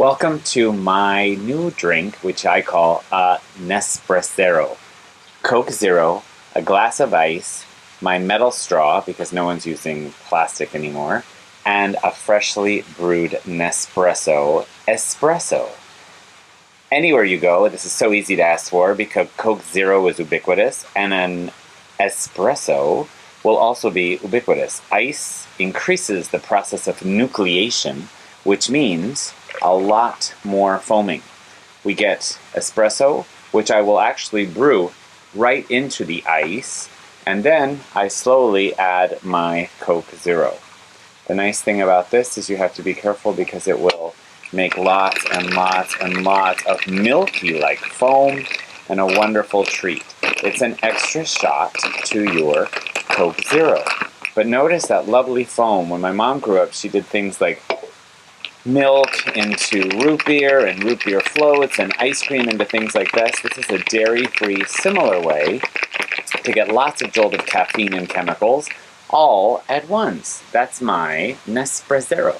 Welcome to my new drink, which I call a NespressZero. Coke Zero, a glass of ice, my metal straw, because no one's using plastic anymore, and a freshly brewed Nespresso espresso. Anywhere you go, this is so easy to ask for because Coke Zero is ubiquitous, and an espresso will also be ubiquitous. Ice increases the process of nucleation, which means a lot more foaming. We get espresso, which I will actually brew right into the ice, and then I slowly add my Coke Zero. The nice thing about this is you have to be careful because it will make lots and lots and lots of milky-like foam and a wonderful treat. It's an extra shot to your Coke Zero. But notice that lovely foam. When my mom grew up, she did things like milk into root beer and root beer floats and ice cream into things like this. This is a dairy-free, similar way to get lots of jolt of caffeine and chemicals all at once. That's my NespressZero.